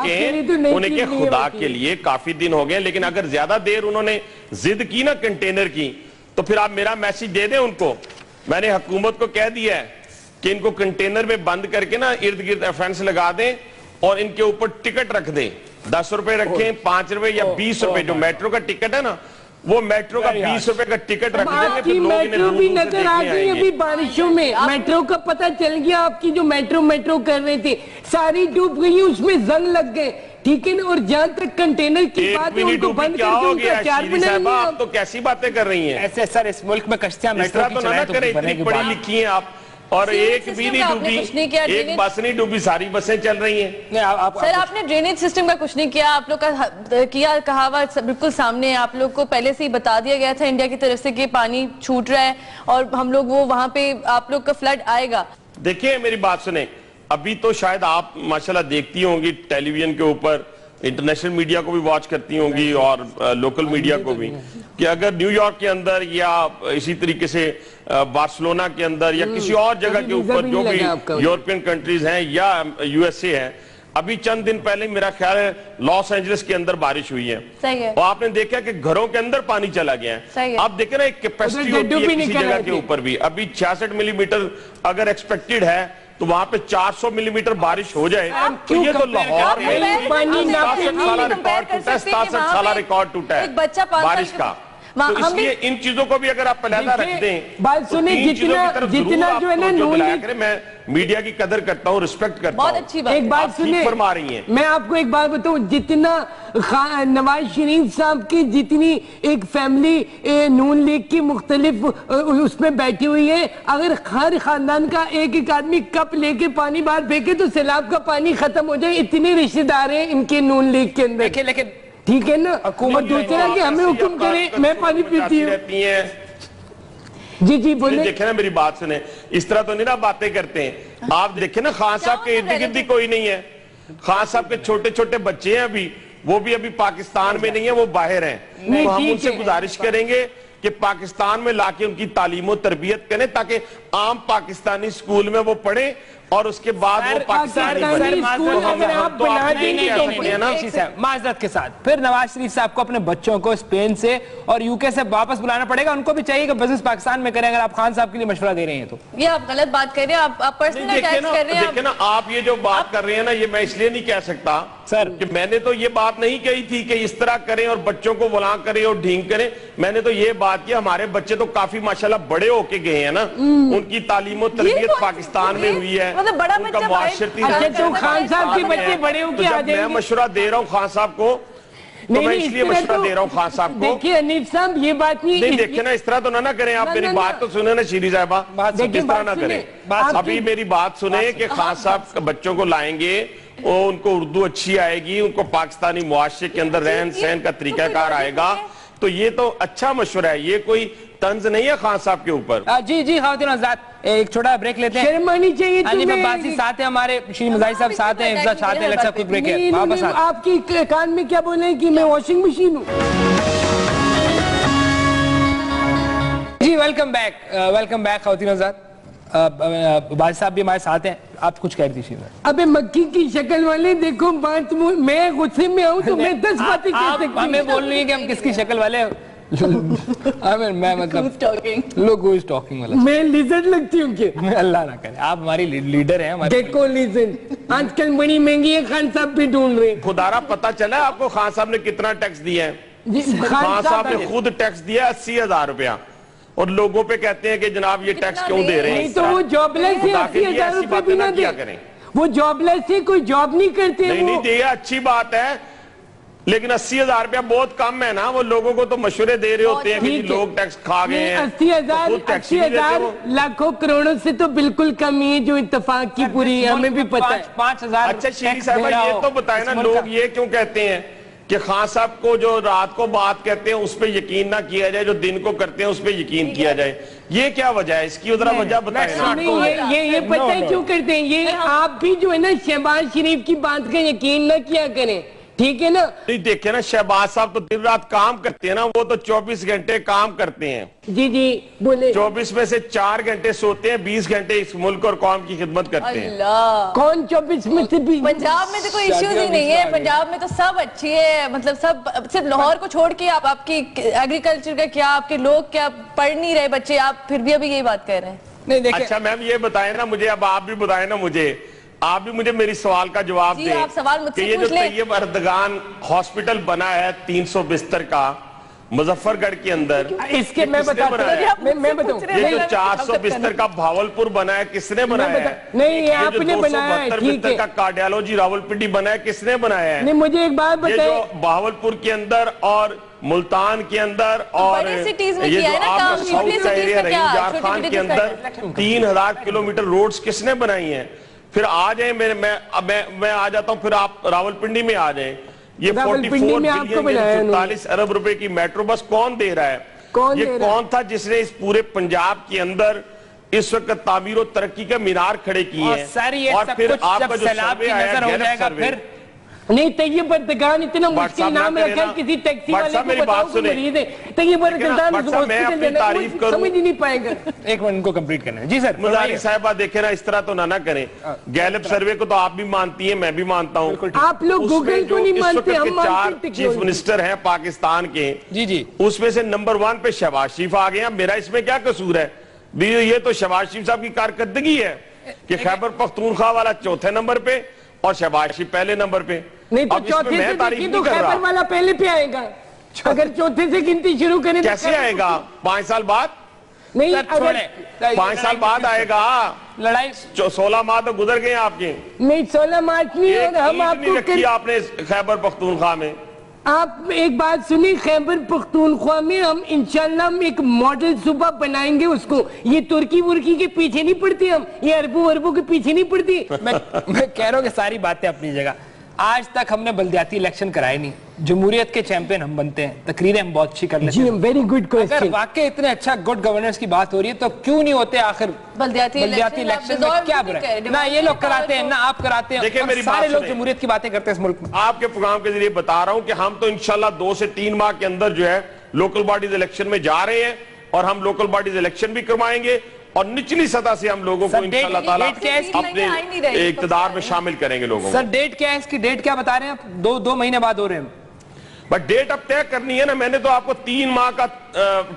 کہ خدا کے لیے کافی دن ہو گئے, لیکن اگر زیادہ دیر انہوں نے ضد کی نا کنٹینر کی, تو پھر آپ میرا میسیج دے دیں ان کو. میں نے حکومت کو کہہ دیا ہے کہ ان کو کنٹینر میں بند کر کے نا ارد گرد فینس لگا دیں اور ان کے اوپر ٹکٹ رکھ دیں. 10 روپے رکھیں, 5 روپے یا 20 روپے, جو میٹرو کا ٹکٹ ہے نا وہ میٹرو کا 20 روپے کا ٹکٹ رکھ دیں گے, پھر لوگ میٹرو بھی نظر آ گئی ابھی بارشوں میں, میٹرو کا پتہ چل گیا. آپ کی جو میٹرو کر رہے تھے ساری ڈوب گئی, اس میں زنگ لگ گئے, ٹھیک ہے نا. اور جہاں تک کنٹینر کی بات ہے ان کو بند کر کے ان کا چار بنا لیا. آپ تو کیسی باتیں کر رہی ہیں ایسے سر, اس ملک میں کشتیاں میٹرو کی چلائیں تو بنے گی. پڑھی لکھی ہیں آپ, اور ایک بھی نہیں ڈوبی, ایک بس نہیں ڈوبی, ساری بسیں چل رہی ہیں. سر آپ نے ڈرینیج سسٹم کا کچھ نہیں کیا, آپ لوگ کا کیا کہا ہوا بالکل سامنے, آپ لوگ کو پہلے سے ہی بتا دیا گیا تھا انڈیا کی طرف سے کہ پانی چھوٹ رہا ہے اور ہم لوگ وہ وہاں پہ آپ لوگ کا فلڈ آئے گا. دیکھیں میری بات سنیں, ابھی تو شاید آپ ماشاءاللہ دیکھتی ہوں گی ٹیلی ویژن کے اوپر, انٹرنیشنل میڈیا کو بھی واچ کرتی ہوں گی اور لوکل میڈیا کو بھی, کہ اگر نیو یارک کے اندر یا اسی طریقے سے بارسلونا کے اندر یا کسی اور جگہ کے اوپر جو بھی یورپین کنٹریز ہیں یا یو ایس اے ہیں, ابھی چند دن پہلے میرا خیال ہے لاس اینجلس کے اندر بارش ہوئی ہے اور آپ نے دیکھا کہ گھروں کے اندر پانی چلا گیا ہے. آپ دیکھیں نا ایک کیپیسٹی ہوتی ہے کسی جگہ کے اوپر بھی, ابھی 66 ملی میٹر اگر ایکسپیکٹڈ ہے تو وہاں پہ 400 ملی میٹر بارش ہو جائے تو یہ تو لاہور میں 67 سالہ ریکارڈ ٹوٹا ہے, 67 سالہ ریکارڈ ٹوٹا ہے بارش کا. تو اس لیے ان چیزوں کو بھی اگر آپ پلیدہ رکھ دیں، بات سنیں، جتنا جو ہے نا نون لیگ، میں میڈیا کی قدر کرتا ہوں، رسپیکٹ کرتا ہوں، بہت اچھی بات، ایک بات سنیں، فرما رہی ہیں، میں آپ کو ایک بات بتاؤں، جتنا نواز شریف صاحب کی جتنی ایک فیملی نون لیگ کی مختلف اس میں بیٹھی ہوئی ہے، اگر ہر خاندان کا ایک ایک آدمی کپ لے کے پانی باہر پھینکے تو سیلاب کا پانی ختم ہو جائے، اتنے رشتہ دار ہیں ان کے نون لیگ کے اندر، لیکن ٹھیک ہے نا؟ اور دوسرا کہ ہمیں حکم کریں، میں پانی پیتی ہوں، جی بولیں، دیکھیں نا میری بات سنیں، اس طرح تو نہیں نا باتیں کرتے ہیں، آپ دیکھیں نا خان صاحب کے ارد گرد کوئی نہیں ہے، خان صاحب کے چھوٹے چھوٹے بچے ہیں وہ بھی ابھی پاکستان میں نہیں ہیں، وہ باہر ہیں، تو ہم ان سے گزارش کریں گے کہ پاکستان میں لا کے ان کی تعلیم و تربیت کریں تاکہ عام پاکستانی سکول میں وہ پڑھیں اور اس کے بعد وہ پاکستانی معذرت کے ساتھ پھر نواز شریف صاحب کو اپنے بچوں کو اسپین سے اور یو کے سے واپس بلانا پڑے گا، ان کو بھی چاہیے کہ بزنس پاکستان میں کریں، اگر آپ خان صاحب کے لیے مشورہ دے رہے ہیں تو یہ آپ غلط بات کر رہے ہیں، آپ پرسنل اٹیکس کر رہے ہیں، دیکھیں نا آپ یہ جو بات کر رہے ہیں نا، یہ میں اس لیے نہیں کہہ سکتا سر کہ میں نے تو یہ بات نہیں کہی تھی کہ اس طرح کریں اور بچوں کو ولاں کریں اور ڈھینگ کریں، میں نے تو یہ بات کی ہمارے بچے تو کافی ماشاءاللہ بڑے ہو کے گئے ہیں نا، ان کی تعلیم و تربیت پاکستان میں ہوئی ہے، ان کا معاشرتی خان صاحب کے بچے بڑے ہو کے آ جائیں گے، میں مشورہ دے رہا ہوں خان صاحب کو، تو میں اس لیے مشورہ دے رہا ہوں خان صاحب کو، دیکھیں حنیف صاحب یہ بات نہیں، دیکھیں نا اس طرح تو نہ کریں، آپ میری بات تو سنیں نا شیری صاحبہ، اس طرح نہ کریں، ابھی میری بات سنیں کہ خان صاحب بچوں کو لائیں گے، ان کو اردو اچھی آئے گی، ان کو پاکستانی معاشرے کے اندر رہن سہن کا طریقہ کار آئے گا، تو یہ تو اچھا مشورہ ہے، یہ کوئی طنز نہیں ہے خان صاحب کے اوپر۔ جی خواتین حضرات ایک چھوٹا بریک لیتے ہیں، شرم آنی چاہیے حنیف عباسی ساتھ ہیں، ہمارے شیری مزاحی صاحب ساتھ ہیں، افضل ساتھ ہیں، لیٹس کوئی بریک ہے، واپس آتے ہیں۔ آپ کی کان میں کیا بولے کہ میں واشنگ مشین ہوں؟ جی ویلکم بیک خواتین حضرات، باجی صاحب بھی ہمارے ساتھ ہیں، آپ کچھ کہہ رہی تھی۔ ابے مکی کی شکل والے دیکھو بات، میں غصے میں آؤں تو میں 10 باتیں کہہ سکتی ہوں، ہمیں بول رہی ہے کہ ہم کس کی شکل والے میں مطلب لوگ who is talking والا، میں لیزرڈ لگتی ہوں کہ اللہ نہ کرے، آپ ہماری لیڈر ہیں، دیکھو لیزرڈ آج کل بڑی مہنگی ہے، خان صاحب بھی ڈھونڈ رہے ہیں، خدارہ پتہ چلا ہے آپ کو خان صاحب نے کتنا ٹیکس دیا ہے؟ خان صاحب نے خود ٹیکس دیا 80,000 روپیہ، اور لوگوں پہ کہتے ہیں کہ جناب یہ ٹیکس کیوں دے رہے ہیں؟ نہیں تو وہ جاب لیس ہے، 80,000 روپے بھی نہ دے، وہ جاب لیس ہے، کوئی جاب نہیں کرتے ہیں، نہیں دیا، اچھی بات ہے، لیکن 80,000 روپیہ بہت کم ہے نا، وہ لوگوں کو تو مشورے دے رہے ہوتے ہیں کہ لوگ ٹیکس کھا گئے ہیں، 80,000 لاکھوں کروڑوں سے تو بالکل کم ہی ہے جو اتفاق کی پوری ہمیں بھی پتہ ہے۔ 5,000 اچھا شیری صاحبہ یہ تو بتائیں نا، لوگ یہ کیوں کہتے ہیں کہ خان صاحب کو جو رات کو بات کہتے ہیں اس پہ یقین نہ کیا جائے، جو دن کو کرتے ہیں اس پہ یقین کیا جائے، یہ کیا وجہ ہے؟ اس کی ادھر وجہ بتائیں نا۔ یہ پتہ ہے کیوں کرتے ہیں، یہ آپ بھی جو ہے نا شہباز شریف کی بات کا یقین نہ کیا کریں، ٹھیک ہے نا؟ نہیں دیکھیں نا شہباز صاحب تو دن رات کام کرتے ہیں نا، وہ تو 24 گھنٹے کام کرتے ہیں، جی بولے 24 میں سے 4 گھنٹے سوتے ہیں، 20 گھنٹے اس ملک اور قوم کی خدمت کرتے ہیں۔ اللہ کون 24 میں سے 20؟ پنجاب میں تو کوئی ایشوز ہی نہیں ہے، پنجاب میں تو سب اچھی ہے، مطلب سب صرف لاہور کو چھوڑ کے آپ کی ایگریکلچر کا کیا، آپ کے لوگ کیا پڑھ نہیں رہے بچے، آپ پھر بھی ابھی یہی بات کہہ رہے ہیں۔ اچھا میم یہ بتائیں نا مجھے، اب آپ بھی بتائیں نا مجھے، آپ بھی مجھے میری سوال کا جواب دیں کہ یہ جو طیب اردگان ہاسپٹل بنا ہے 300 بستر کا مظفر گڑھ کے اندر، اس کے میں بتاؤں، یہ جو 400 بستر کا بھاولپور بنا ہے کس نے بنایا ہے؟ نہیں یہ آپ نے بنایا ہے، 272 بستر کا کارڈیالوجی راولپنڈی بنا ہے کس نے بنایا ہے؟ نہیں مجھے ایک بات یہ بتائیں، جو بھاولپور کے اندر اور ملتان کے اندر اور یہ جو آپ کا ساؤتھ کا ایریا رحیم جار خان کے اندر 3000 کلومیٹر روڈز کس نے بنائی ہیں؟ پھر آ جائیں میں آ جاتا ہوں، پھر آپ راولپنڈی میں آ جائیں، یہ 44 بلین 44 ارب روپے کی میٹرو بس کون دے رہا ہے؟ یہ کون تھا جس نے اس پورے پنجاب کے اندر اس وقت تعمیر و ترقی کا مینار کھڑے کیے ہیں؟ اور پھر آپ کا جو سروے آیا گیلپ سروے، نہیں طیب اردگان اتنا مشکل نام رکھا ہے کسی ٹیکسی والے کو بتاؤ کہ مریض ہے، طیب اردگان ہاسپٹل سمجھ ہی نہیں پائے گا۔ ایک منٹ ان کو کمپلیٹ کرنا ہے، جی سر مزاری صاحبہ دیکھیں نا اس طرح تو نہ کریں، گیلپ سروے کو تو آپ بھی مانتی ہیں میں بھی مانتا ہوں، آپ لوگ گوگل کو نہیں مانتے، ہم مانتے ہیں۔ 4 چیف منسٹر ہیں پاکستان کے، جی اس میں سے نمبر 1 پہ شہباز شریف آ گئے ہیں، میرا اس میں کیا قصور ہے؟ یہ تو شہباز شریف صاحب کی کارکردگی ہے کہ خیبر پختونخوا والا 4تھے نمبر پہ اور شہباز شریف پہلے نمبر پہ، نہیں تو چوتھے سے دیکھیں تو خیبر والا پہلے پہ آئے گا، اگر چوتھے سے گنتی شروع کریں کیسے آئے گا 5 سال بعد؟ نہیں اگر 5 سال بعد آئے گا. لڑائی 16 ماہ تو گزر گئے آپ کے. نہیں 16 مارچ نہیں. اور ہم آپ کو رکھی آپ نے خیبر پختونخوا میں. آپ ایک بات سنیں, خیبر پختونخوا میں ہم انشاءاللہ ہم ایک ماڈل صوبہ بنائیں گے اس کو. یہ ترکی ورکی کے پیچھے نہیں پڑتی, ہم یہ عربوں کے پیچھے نہیں پڑتی. میں کہہ رہا ہوں کہ ساری باتیں اپنی جگہ. آج تک ہم نے بلدیاتی الیکشن کرائے نہیں. جمہوریت کے چیمپئن ہم بنتے ہیں, تقریریں ہم بہت اچھی کر لیتے ہیں. ویری گڈ اگر کوسچن. واقعی اتنے اچھا گڈ گورننس کی بات ہو رہی ہے تو کیوں نہیں ہوتے آخر بلدیاتی الیکشن میں؟ کیا برا ہے؟ نہ یہ لوگ کراتے ہیں نہ آپ کراتے ہیں. دیکھیں میری سارے بات لوگ سنیں. جمہوریت کی باتیں کرتے ہیں اس ملک میں. آپ کے پروگرام کے ذریعے بتا رہا ہوں کہ ہم تو انشاءاللہ 2 سے 3 ماہ کے اندر جو ہے لوکل باڈیز الیکشن میں جا رہے ہیں, اور ہم لوکل باڈیز الیکشن بھی کروائیں گے, اور نچلی سطح سے ہم لوگوں کو انشاءاللہ تعالیٰ اپنے اقتدار میں شامل کریں گے لوگوں کو. سر ڈیٹ کیا ہے اس کی؟ ڈیٹ کیا بتا رہے ہیں آپ؟ 2 مہینے بعد ہو رہے ہیں. بٹ ڈیٹ اب طے کرنی ہے نا. میں نے تو آپ کو 3 ماہ کا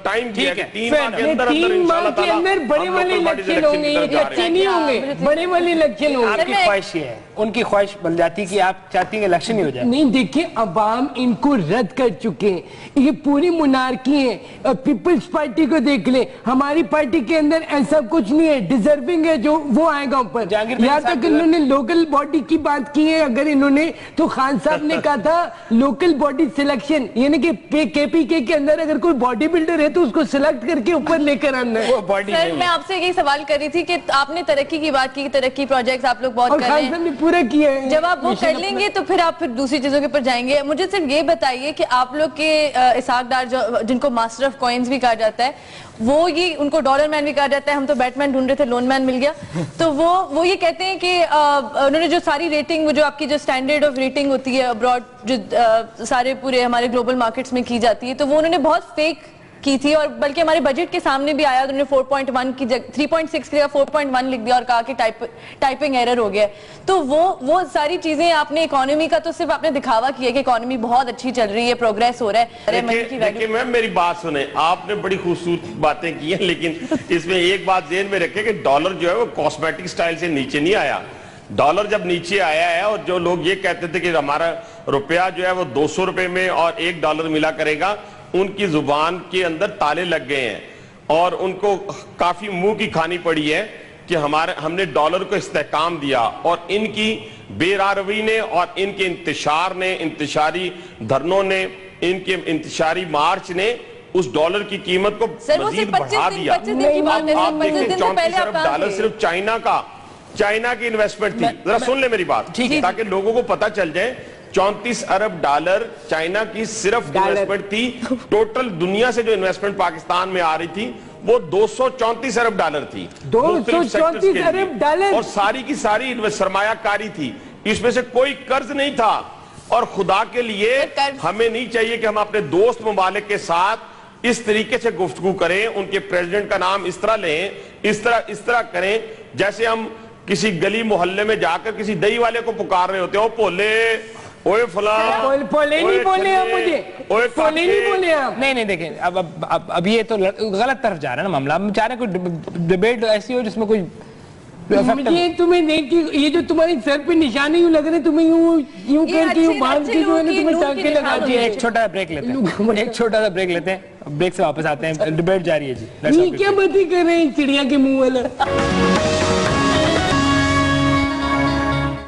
ٹائم دیا کہ 3 ماہ کے اندر 3 ماہ کے اندر بڑے والے الیکشن ہوں گے, یہ کچے نہیں ہوں گے, بڑے والے الیکشن ہوں گے. آپ کی خواہش یہ ہے, ان کی خواہش بلدیاتی کی, آپ چاہتی ہیں الیکشن ہی ہو جائے؟ نہیں دیکھیں, عوام ان کو رد کر چکے ہیں. یہ پوری منارکی ہیں. پیپلز پارٹی کو دیکھ لیں, ہماری پارٹی کے اندر ایسا کچھ نہیں ہے. ڈیزرونگ ہے جو وہ آئے گا اوپر. یہاں تک انہوں نے لوکل باڈی کی بات کی ہے. اگر انہوں نے تو خان صاحب نے کہا تھا لوکل باڈی سلیکشن, یعنی کہ کے پی کے اندر اگر کوئی باڈی بلڈر ہے تو اس کو سلیکٹ کر کے اوپر لے کر آنا ہے. سر میں آپ سے یہی سوال کر رہی تھی کہ آپ نے ترقی کی بات کی, ترقی پروجیکٹس آپ لوگ بہت کر رہے ہیں, اور خان صاحب نے پورا کیا ہے. جب آپ وہ کر لیں گے تو پھر آپ دوسری چیزوں کے اوپر جائیں گے. مجھے صرف یہ بتائیے کہ آپ لوگ کے اسحاق ڈار, جن کو ماسٹر آف کوئنز بھی کہا جاتا ہے, وہ یہ ان کو ڈالر مین بھی کہا جاتا ہے, ہم تو بیٹ مین ڈھونڈ رہے تھے, لون مین مل گیا, تو وہ یہ کہتے ہیں کہ انہوں نے جو ساری ریٹنگ, جو آپ کی جو سٹینڈرڈ آف ریٹنگ ہوتی ہے ابراڈ, جو سارے پورے ہمارے گلوبل مارکیٹس میں کی جاتی ہے, تو وہ انہوں نے بہت فیک کی تھی, اور بلکہ ہمارے بجٹ کے سامنے بھی آیا, انہوں نے 4.1 کی 3.6 کی جگہ 4.1 لکھ دیا اور کہا کہ ٹائپنگ ایرر ہو گیا. تو وہ ساری چیزیں آپ نے اکانومی کا تو صرف آپ نے دکھاوا کیا کہ اکانومی بہت اچھی چل رہی ہے, پروگریس ہو رہا ہے. دیکھیں میم میری بات سنیں, آپ نے بڑی خوبصورت باتیں کی ہیں, لیکن اس میں ایک بات ذہن میں رکھیں کہ ڈالر جو ہے وہ کاسمیٹک سٹائل سے نیچے نہیں آیا. ڈالر جب نیچے آیا ہے, اور جو لوگ یہ کہتے تھے کہ ہمارا روپیہ جو ہے وہ 200 روپے میں اور $1 ملا کرے گا, ان کی زبان کے اندر تالے لگ گئے ہیں, اور ان کو کافی منہ کی کھانی پڑی ہے کہ ہم نے ڈالر کو استحکام دیا, اور ان کی بے راروی نے اور ان کے انتشار نے, انتشاری دھرنوں نے, ان کے انتشاری مارچ نے اس ڈالر کی قیمت کو مزید بڑھا دیا. آپ دیکھیں 34 ارب ڈالر صرف چائنا کی انویسٹمنٹ تھی. ذرا سن لیں میری بات تاکہ لوگوں کو پتا چل جائے. 34 ارب ڈالر چائنا کی صرف انویسٹمنٹ تھی. ٹوٹل دنیا سے جو انویسٹمنٹ پاکستان میں آ رہی تھی وہ 234 ارب ڈالر تھی. 234 ارب ڈالر, اور ساری کی ساری سرمایہ کاری تھی. اس میں سے کوئی قرض نہیں تھا. اور خدا کے لیے ہمیں نہیں چاہیے کہ ہم اپنے دوست ممالک کے ساتھ اس طریقے سے گفتگو کریں, ان کے پریزیڈنٹ کا نام اس طرح لیں, اس طرح کریں جیسے ہم کسی گلی محلے میں جا کر کسی دہی والے کو پکار رہے ہوتے ہیں, او پولے, اوے فلاں, پولے نہیں بولے آپ مجھے, پولے نہیں بولے آپ. نہیں دیکھیں, اب یہ تو غلط طرف جا رہا ہے نا معاملہ. ہم چاہ رہے ہیں کوئی ڈیبیٹ ایسی ہو جس میں کوئی مجھے تمہیں دیکھ کے یہ جو تمہاری سر پہ نشانے یوں لگ رہے, تمہیں یوں کر کے یوں باندھ کے جو ہے نا تمہیں ٹانکے لگا دیے. ایک چھوٹا سا بریک لیتے ہیں, بریک سے واپس آتے ہیں, ڈیبیٹ جاری ہے جی. یہ کیا باتیں کر رہے ہیں چڑیا کے منہ والا.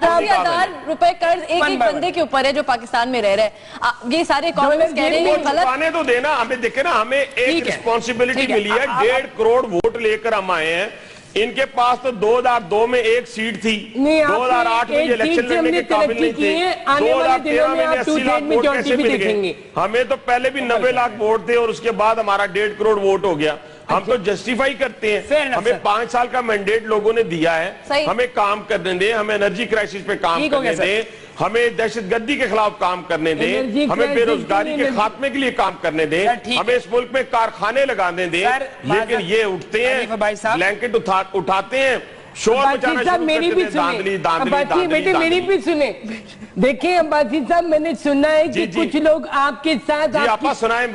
80,000 روپے قرض ایک بندے کے اوپر ہے جو پاکستان میں رہ رہا ہے. یہ سارے اکانومسٹ کہہ رہے ہیں غلط. چھپانے تو دینا, ہمیں دیکھیں نا, ہمیں ایک ریسپانسبلٹی ملی ہے. 1.5 کروڑ ووٹ لے کر ہم آئے ہیں. ان کے پاس تو 2002 میں ایک سیٹ تھی, 2008 میں یہ الیکشن لڑنے کے قابل نہیں تھے, 2013 میں 80 لاکھ ووٹ کیسے مل گئے. ہمیں تو پہلے بھی 90 لاکھ ووٹ تھے, اور اس کے بعد ہمارا 1.5 کروڑ ووٹ ہو گیا. ہم تو جسٹیفائی کرتے ہیں, ہمیں 5 سال کا مینڈیٹ لوگوں نے دیا ہے, ہمیں کام کرنے دیں, ہمیں انرجی کرائسس پہ کام کرنے دیں, ہمیں دہشت گردی کے خلاف کام کرنے دیں, ہمیں بے روزگاری کے خاتمے کے لیے کام کرنے دیں, ہمیں اس ملک میں کارخانے لگانے دیں. لیکن یہ اٹھتے ہیں, بلینکٹ اٹھاتے ہیں, شور مچانا شروع کرتے ہیں, داندلی داندلی بیٹے میری بھی سنیں. دیکھیں عباسی صاحب, میں نے سنا ہے کہ کچھ لوگ آپ کے ساتھ, جی آپ سنائیں.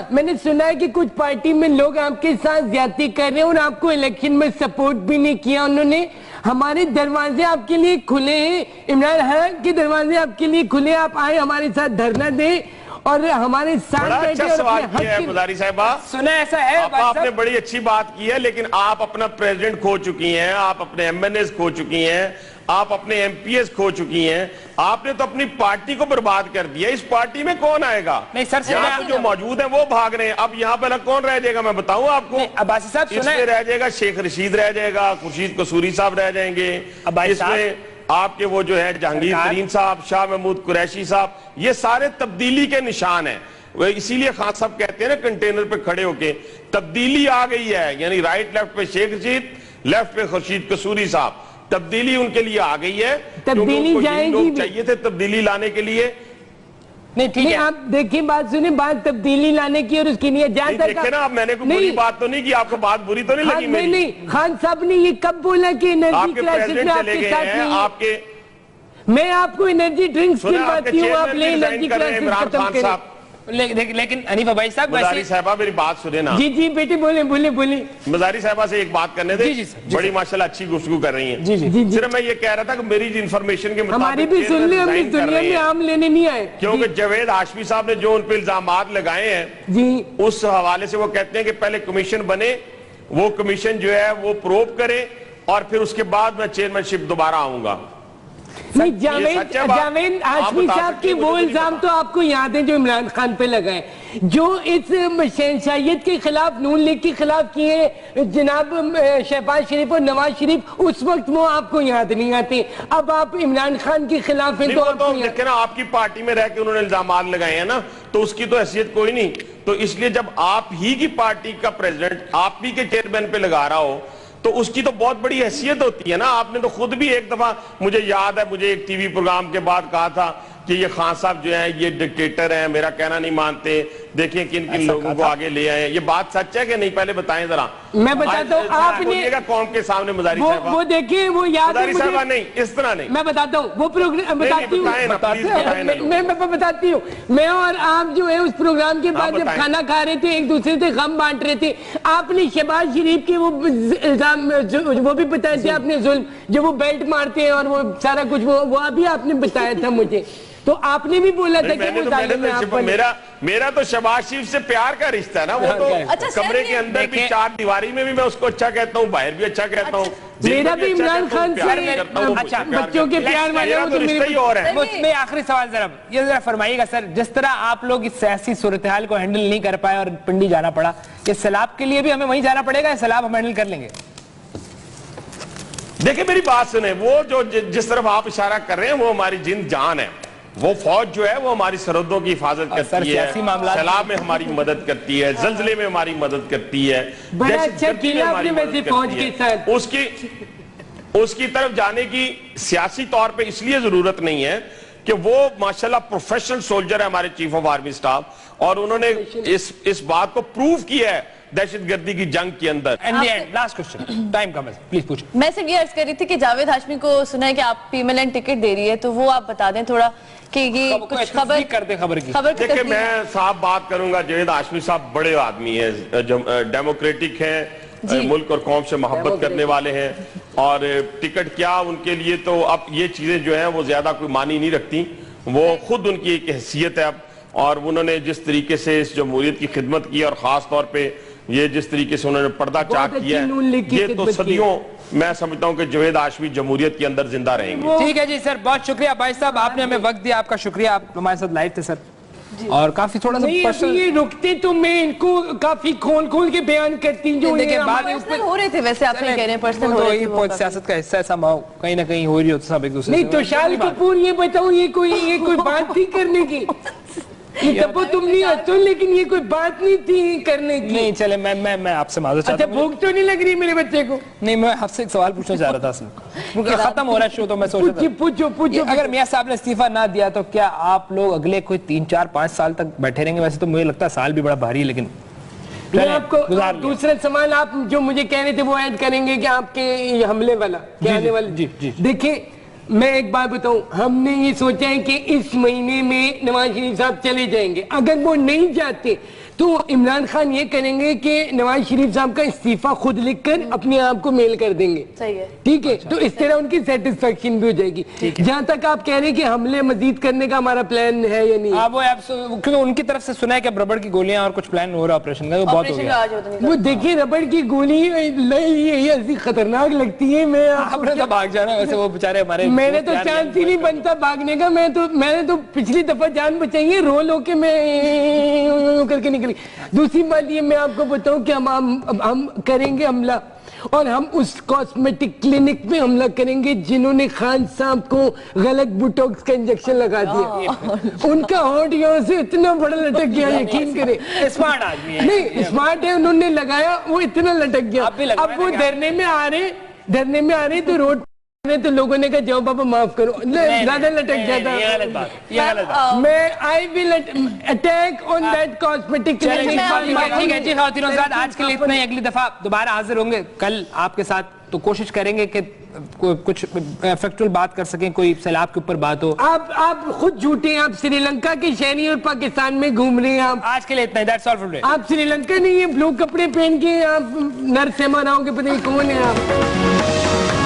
میں نے سنا ہے کہ کچھ پارٹی میں لوگ آپ کے ساتھ زیادتی کر رہے ہیں, اور آپ کو الیکشن میں سپورٹ بھی نہیں کیا انہوں نے. ہمارے دروازے آپ کے لیے کھلے ہیں, عمران خان کے دروازے آپ کے لیے کھلے, آپ آئے ہمارے ساتھ دھرنا دیں, اور ہمارے ساتھ بڑا بیٹھے اچھا اور سوال اپنے کیا ہے حق مزاری صاحبہ. سنیں ایسا ہے آپ نے بڑی اچھی بات کی ہے، لیکن آپ اپنا پریزیڈنٹ کھو چکی ہیں، آپ اپنے ایم این ایز کھو چکی ہیں، آپ اپنے ایم پی ایس کھو چکی ہیں. آپ نے تو اپنی پارٹی کو برباد کر دیا. اس پارٹی میں کون آئے گا؟ نہیں سر، یہاں تو جو موجود ہیں وہ بھاگ رہے ہیں. اب یہاں پہ کون رہ جائے گا میں بتاؤں آپ کو. عباسی صاحب اس میں رہ جائے گا شیخ رشید، رہ جائے گا خورشید قصوری صاحب، رہ جائیں گے اس میں آپ کے وہ جو ہے جہانگیر ترین صاحب، شاہ محمود قریشی صاحب. یہ سارے تبدیلی کے نشان ہیں. اسی لیے خان صاحب کہتے ہیں نا کنٹینر پہ کھڑے ہو کے تبدیلی آ گئی ہے. یعنی رائٹ لیفٹ پہ شیخ رشید، لیفٹ پہ خورشید قصوری صاحب. تبدیلی ان کے لیے آ گئی ہے. تبدیلی جائے گی، چاہیے تھے تبدیلی لانے کے لیے. نہیں ٹھیک ہے، آپ دیکھیں بات سنیں، بات تبدیلی لانے کی اور اس کی نیت جہاں تک دیکھیں نا. اب میں نے کوئی بری بات تو نہیں کی، آپ کو بات بری تو نہیں لگی میری؟ نہیں، خان صاحب نے یہ کب بولا کہ آپ انرجی کے کرائسس پریزیڈنٹ میں آپ چلے کے گئے ساتھ ہیں، نہیں ہے. آپ کے میں آپ کو انرجی ڈرنکس دلواتی ہوں، آپ لیں انرجی ریزائن کر رہے ہیں کرائسس عمران ختم خان کریں. صاحب. لیکن حنیف بھائی صاحب مزاری صاحبہ میری بات سنیں نا. جی جی بیٹے بولیں. مزاری صاحبہ سے ایک بات کرنے دیں. بڑی ماشاءاللہ اچھی گفتگو کر رہی ہیں. جی صرف میں یہ کہہ رہا تھا کہ میری انفارمیشن کے مطابق ہماری بھی سن لیں، ہم اس دنیا میں عام لینے نہیں آئے. کیونکہ جاوید ہاشمی صاحب نے جو ان پہ الزامات لگائے ہیں جی اس حوالے سے وہ کہتے ہیں کہ پہلے کمیشن بنے، وہ کمیشن جو ہے وہ پروب کرے اور پھر اس کے بعد میں چیئرمین شپ دوبارہ آؤں گا. نہیں، جاوید ہاشمی صاحب کے وہ الزام تو آپ کو یاد ہیں جو عمران خان پہ لگائے، جو اس شہنشاہیت کے خلاف، نون لیگ کے خلاف کیے جناب شہباز شریف اور نواز شریف. اس وقت وہ آپ کو یاد نہیں آتے. اب آپ عمران خان کے خلاف ہیں تو دیکھیں نا، آپ کی پارٹی میں رہ کے انہوں نے الزامات لگائے ہیں نا، تو اس کی تو حیثیت کوئی نہیں. تو اس لیے جب آپ ہی کی پارٹی کا پریزیڈنٹ آپ ہی کے چیئرمین پہ لگا رہا ہو تو اس کی تو بہت بڑی حیثیت ہوتی ہے نا. آپ نے تو خود بھی ایک دفعہ، مجھے یاد ہے، مجھے ایک ٹی وی پروگرام کے بعد کہا تھا کہ یہ خان صاحب جو ہیں یہ ڈکٹیٹر ہیں، میرا کہنا نہیں مانتے، دیکھیں کن لوگوں کو آگے لے آئے. یہ بات سچ ہے کہ نہیں؟ پہلے بتائیں ذرا. میں بتاتا ہوں. آپ نے قوم کے سامنے مزاری صاحبہ، وہ دیکھیں، وہ یاد ہے مزاری صاحبہ نہیں، اس طرح نہیں. میں بتاتا ہوں وہ پروگرام بتاتی ہوں. میں بتاتی ہوں. میں اور آپ جو ہے اس پروگرام کے بعد جب کھانا کھا رہے تھے ایک دوسرے سے غم بانٹ رہے تھے، آپ نے شہباز شریف کے وہ الزام وہ بھی بتایا تھے، آپ نے ظلم جو وہ بیلٹ مارتے ہیں اور وہ سارا کچھ وہ ابھی آپ نے بتایا تھا مجھے. تو آپ نے بھی بولا تھا کہ وہ ظالم ہے. آپ میرا تو شہباز شریف سے پیار کا رشتہ ہے نا. وہ تو کمرے کے اندر بھی چار دیواری میں بھی میں اس کو اچھا کہتا ہوں، باہر بھی اچھا کہتا ہوں. میرا بھی عمران خان سے بچوں کے پیار والا تو رشتہ ہی اور ہے. میں آخری سوال ذرا فرمائیے گا سر، جس طرح آپ لوگ اس سیاسی صورتحال کو ہینڈل نہیں کر پائے اور پنڈی جانا پڑا، یہ سیلاب کے لیے بھی ہمیں وہیں جانا پڑے گا یا سیلاب ہم ہینڈل کر لیں گے؟ دیکھیں میری بات سنیں، وہ جو جس طرف آپ اشارہ کر رہے ہیں وہ ہماری جن جان ہے. وہ فوج جو ہے وہ ہماری سرحدوں کی حفاظت کرتی ہے، سیلاب میں ہماری مدد کرتی ہے، زلزلے میں ہماری مدد کرتی ہے، دہشت گردی میں ہماری مدد کرتی ہے. اس کی طرف جانے کی سیاسی طور پہ اس لیے ضرورت نہیں ہے کہ وہ ماشاءاللہ پروفیشنل سولجر ہے ہمارے چیف آف آرمی سٹاف، اور انہوں نے اس بات کو پروف کیا ہے دہشت گردی کی جنگ کے اندر. لاسٹ کوسچن، ٹائم کم ہے، پلیز پوچھیں. میں صرف یہ عرض کر رہی تھی کہ جاوید ہاشمی کو سنا ہے کہ آپ P M L N ticket دے رہی ہے، تو وہ آپ بتا دیں تھوڑا کہ یہ کچھ خبر کی. دیکھیں میں صاحب بات کروں گا، جاوید ہاشمی صاحب بڑے آدمی ہیں، ڈیموکریٹک ہیں، ملک اور قوم سے محبت کرنے والے ہیں، اور ٹکٹ کیا ان کے لیے تو اب یہ چیزیں جو ہیں وہ زیادہ کوئی معنی نہیں رکھتی. وہ خود ان کی ایک حیثیت ہے اب، اور انہوں نے جس طریقے سے اس جمہوریت کی خدمت کی اور خاص طور پہ یہ جس طریقے سے انہوں نے پردہ چاک کیا ہے، یہ تو صدیوں میں سمجھتا ہوں کہ جاوید ہاشمی جمہوریت کے اندر زندہ رہیں گے. ٹھیک ہے جی سر، بہت شکریہ بھائی صاحب، آپ نے ہمیں وقت دیا، آپ کا شکریہ. آپ ہمارے ساتھ لائیو تھے سر، اور کافی تھوڑا سا یہ رکتے تو میں ان کو کافی کھول کے بیان کرتی جو پرسنل ہو رہے تھے. ویسے آپ نہیں کہہ رہے ہیں پرسنل ہو رہے تھے، سیاست کا حصہ ایسا کہیں نہ کہیں ہو رہی ہوتا سب ایک دوسرے سے. نہیں تو شال کپور یہ بتاؤ، یہ کوئی بات تھی کرنے کی؟ تب تم نہیں ہنسو، لیکن یہ کوئی بات نہیں تھی کرنے کی. نہیں چلے، میں آپ سے معذرت چاہتا ہوں. اچھا بھوک تو نہیں لگ رہی میرے بچے کو؟ نہیں، میں آپ سے ایک سوال پوچھنا چاہ رہا تھا اصل ختم ہو رہا ہے شو، تو میں سوچ رہا تھا پوچھو. اگر میاں صاحب نے استعفیٰ نہ دیا تو کیا آپ لوگ اگلے کوئی 3 4 5 سال تک بیٹھے رہیں گے؟ ویسے تو مجھے لگتا ہے سال بھی بڑا بھاری ہے، لیکن میں آپ کو دوسرا سوال آپ جو مجھے کہہ رہے تھے وہ ایڈ کریں گے کہ آپ کے حملے والا کیا آنے والا. دیکھیں میں ایک بات بتاؤں، ہم نے یہ سوچا ہے کہ اس مہینے میں نواز شریف صاحب چلے جائیں گے. اگر وہ نہیں جاتے تو عمران خان یہ کریں گے کہ نواز شریف صاحب کا استعفیٰ خود لکھ کر اپنے آپ کو میل کر دیں گے. صحیح ہے, ٹھیک ہے, تو اس طرح ان کی سیٹسفیکشن بھی ہو جائے گی. جہاں تک آپ کہہ رہے ہیں کہ حملے مزید کرنے کا ہمارا پلان ہے یا نہیں, کیونکہ ان کی طرف سے سنا ہے کہ ربڑ کی گولیاں اور کچھ پلان ہو رہا آپریشن کا, بہت ہو گیا. وہ دیکھیے ربڑ کی گولی ایسی خطرناک لگتی ہے. میں آپ نے تو بھاگ جانا ویسے, وہ بیچارے ہمارے, میں نے تو چانس ہی نہیں بنتا بھاگنے کا. میں نے تو پچھلی دفعہ جان بچائی ہے, رول ہو کے میں کر کے نکلی. دوسری بات یہ میں آپ کو بتاؤں کہ ہم کریں گے حملہ, اور ہم اس کاسمیٹک کلینک میں حملہ کریں گے جنہوں نے خان صاحب کو غلط بوٹوکس کا انجیکشن لگا دیا. ان کا ہونٹ یہاں سے اتنا بڑا لٹک گیا, یقین کریں. اسمارٹ آدمی ہے, نہیں اسمارٹ ہے, انہوں نے لگایا, وہ اتنا لٹک گیا. اب وہ دھرنے میں آ رہے تو روڈ تو لوگوں نے کہا جاؤ بابا معاف کرو, زیادہ لٹک جاتا. میں I will attack on that cosmetic clinic. ٹھیک ہے جی خواتین حضرات, آج کے لیے اتنا ہی. اگلی دفعہ دوبارہ حاضر ہوں گے کل آپ کے ساتھ, تو کوشش کریں گے کہ کچھ فیکچول بات کر سکیں, کوئی سیلاب کے اوپر بات ہو. آپ خود جھوٹے ہیں, آپ سری لنکا کے شہری اور پاکستان میں گھوم رہے ہیں. آج کے لیے اتنا ہی, that's all for today. آپ سری لنکا نہیں ہے, بلو کپڑے پہن کے آپ نرس ہمارا ہوں گے, پتہ نہیں کون ہے آپ.